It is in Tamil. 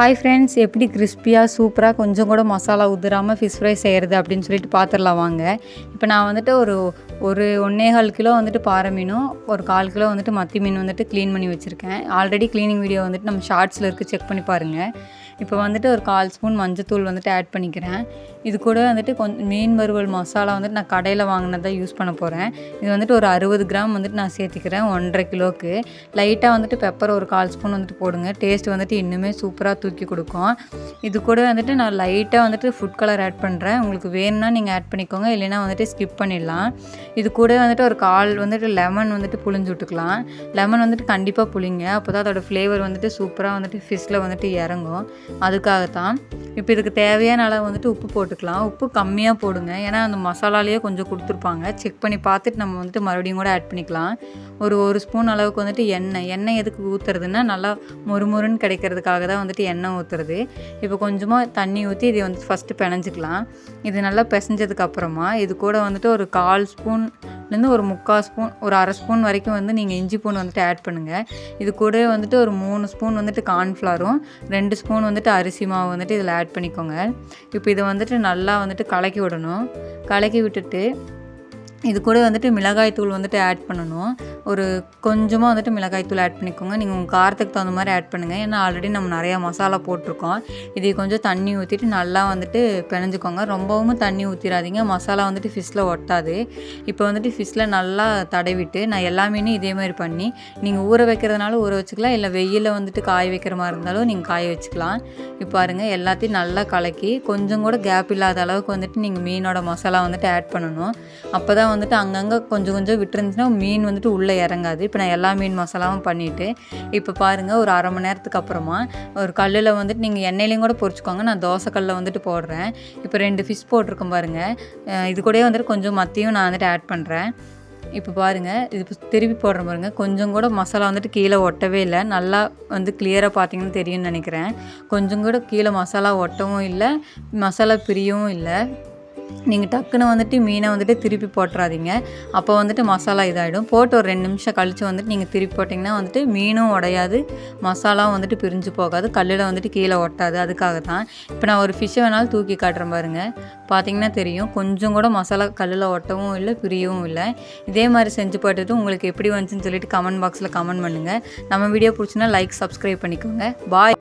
ஹாய் ஃப்ரெண்ட்ஸ், எப்படி கிறிஸ்பியாக சூப்பராக கொஞ்சம் கூட மசாலா உதிராமல் ஃபிஷ் ஃப்ரை செய்கிறது அப்படின்னு சொல்லிட்டு பார்த்துடலாம் வாங்க. இப்போ நான் வந்துட்டு ஒரு 1.25 கிலோ வந்துட்டு பாறை மீனும், ஒரு 1/4 கிலோ வந்துட்டு மத்தி மீன் வந்துட்டு க்ளீன் பண்ணி வச்சுருக்கேன். ஆல்ரெடி க்ளீனிங் வீடியோ வந்துட்டு நம்ம ஷார்ட்ஸில் இருக்குது, செக் பண்ணி பாருங்கள். இப்போ வந்துட்டு ஒரு 1/4 ஸ்பூன் மஞ்சத்தூள் வந்துட்டு ஆட் பண்ணிக்கிறேன். இது கூட வந்துட்டு மீன் வறுவல் மசாலா வந்துட்டு நான் கடையில் வாங்கினதான் யூஸ் பண்ண போகிறேன். இது வந்துட்டு ஒரு 60 கிராம் வந்துட்டு நான் சேர்த்திக்கிறேன் 1.5 கிலோவுக்கு. லைட்டாக வந்துட்டு பெப்பர் ஒரு 1/4 ஸ்பூன் வந்துட்டு போடுங்க. டேஸ்ட் வந்துட்டு இன்னுமே சூப்பராக தூக்கி கொடுக்கும். இது கூட வந்துட்டு நான் லைட்டாக வந்துட்டு ஃபுட் கலர் ஆட் பண்ணுறேன். உங்களுக்கு வேணும்னா நீங்கள் ஆட் பண்ணிக்கோங்க, இல்லைன்னா வந்துட்டு ஸ்கிப் பண்ணிடலாம். இது கூட வந்துட்டு ஒரு 1/4 வந்துட்டு லெமன் வந்துட்டு புழிஞ்சு விட்டுக்கலாம். லெமன் வந்துட்டு கண்டிப்பாக புளிங்க, அப்போ தான் அதோடய ஃப்ளேவர் வந்துட்டு சூப்பராக வந்துட்டு ஃபிஷ்ஷில் வந்துட்டு இறங்கும். அதுக்காகத்தான். இப்போ இதுக்கு தேவையான அளவு வந்துட்டு உப்பு போட்டுக்கலாம். உப்பு கம்மியாக போடுங்க, ஏன்னா அந்த மசாலாலேயே கொஞ்சம் கொடுத்துருப்பாங்க. செக் பண்ணி பார்த்துட்டு நம்ம வந்துட்டு மறுபடியும் கூட ஆட் பண்ணிக்கலாம். ஒரு ஸ்பூன் அளவுக்கு வந்துட்டு எண்ணெய் எதுக்கு ஊற்றுறதுன்னா நல்லா மொறுமொறுன்னு கிடைக்கிறதுக்காக தான் வந்துட்டு எண்ணெய் ஊற்றுறது. இப்போ கொஞ்சமாக தண்ணி ஊற்றி இதை வந்து ஃபஸ்ட்டு பிணைஞ்சிக்கலாம். இது நல்லா பிசைஞ்சதுக்கப்புறமா இது கூட வந்துட்டு ஒரு 1/4 ஸ்பூன்லேருந்து ஒரு 3/4 ஸ்பூன், ஒரு 1/2 ஸ்பூன் வரைக்கும் வந்து நீங்கள் இஞ்சி பூண்டு வந்துட்டு ஆட் பண்ணுங்கள். இது கூட வந்துட்டு ஒரு 3 ஸ்பூன் வந்துட்டு கார்ன்ஃப்ளவரும் 2 ஸ்பூன் வந்துட்டு அரிசி மாவு வந்துட்டு இதில் ஆட் பண்ணிக்கோங்க. இப்போ இதை வந்துட்டு நல்லா வந்துட்டு கலக்கி விடணும். கலக்கி விட்டுட்டு இது கூட வந்துட்டு மிளகாய்த்தூள் வந்துட்டு ஆட் பண்ணணும். ஒரு கொஞ்சமாக வந்துட்டு மிளகாய்த்தூள் ஆட் பண்ணிக்கோங்க. நீங்கள் உங்கள் காரத்துக்கு தகுந்த மாதிரி ஆட் பண்ணுங்கள், ஏன்னா ஆல்ரெடி நம்ம நிறையா மசாலா போட்டிருக்கோம். இதை கொஞ்சம் தண்ணி ஊற்றிட்டு நல்லா வந்துட்டு பிணைஞ்சிக்கோங்க. ரொம்பவும் தண்ணி ஊற்றிடாதீங்க, மசாலா வந்துட்டு ஃபிஷ்ஷில் ஒட்டாது. இப்போ வந்துட்டு ஃபிஷ்ஷில் நல்லா தடவிட்டு நான் எல்லா மீனும் இதே மாதிரி பண்ணி, நீங்கள் ஊற வைக்கிறதுனால ஊற வச்சுக்கலாம், இல்லை வெயிலில் வந்துட்டு காய வைக்கிற மாதிரி இருந்தாலும் நீங்கள் காய வச்சுக்கலாம். இப்போ பாருங்கள், எல்லாத்தையும் நல்லா கலக்கி கொஞ்சம் கூட கேப் இல்லாத அளவுக்கு வந்துட்டு நீங்கள் மீனோட மசாலா வந்துட்டு ஆட் பண்ணணும். அப்போ தான் வந்துட்டு அங்கங்கே கொஞ்சம் விட்டுருந்துச்சுன்னா மீன் வந்துட்டு உள்ளே இறங்காது. இப்போ நான் எல்லா மீன் மசாலாவும் பண்ணிவிட்டு இப்போ பாருங்கள், ஒரு 1/2 மணி நேரத்துக்கு அப்புறமா ஒரு கல்லில் வந்துட்டு நீங்கள் எண்ணெயிலையும் கூட பொரிச்சுக்கோங்க. நான் தோசை கல்லில் வந்துட்டு போடுறேன். இப்போ 2 ஃபிஷ் போட்டிருக்கேன் பாருங்கள். இது கூட வந்துட்டு கொஞ்சம் மத்தியும் நான் வந்துட்டு ஆட் பண்ணுறேன். இப்போ பாருங்கள், இது திருப்பி போடுறேன் பாருங்கள். கொஞ்சம் கூட மசாலா வந்துட்டு கீழே ஒட்டவே இல்லை. நல்லா வந்து கிளியராக பார்த்தீங்கன்னு தெரியும்னு நினைக்கிறேன். கொஞ்சம் கூட கீழே மசாலா ஒட்டவும் இல்லை, மசாலா பிரியவும் இல்லை. நீங்கள் டக்குன்னு வந்துட்டு மீனை வந்துட்டு திருப்பி போட்டுறாதீங்க, அப்போ வந்துட்டு மசாலா இதாகிடும். போட்டு ஒரு 2 நிமிஷம் கழித்து வந்துட்டு நீங்கள் திருப்பி போட்டிங்கன்னா வந்துட்டு மீனும் உடையாது, மசாலாவும் வந்துட்டு பிரிஞ்சு போகாது, கல்லில் வந்துட்டு கீழே ஒட்டாது. அதுக்காக தான். இப்போ நான் ஒரு ஃபிஷ்ஷை வேணாலும் தூக்கி காட்டுறேன் பாருங்கள். பார்த்தீங்கன்னா தெரியும், கொஞ்சம் கூட மசாலா கல்லில் ஒட்டவும் இல்லை, பிரியவும் இல்லை. இதே மாதிரி செஞ்சு போட்டுட்டு உங்களுக்கு எப்படி வந்துச்சுன்னு சொல்லிட்டு கமெண்ட் பாக்ஸில் கமெண்ட் பண்ணுங்கள். நம்ம வீடியோ பிடிச்சினா லைக், சப்ஸ்கிரைப் பண்ணிக்கோங்க. பாய்.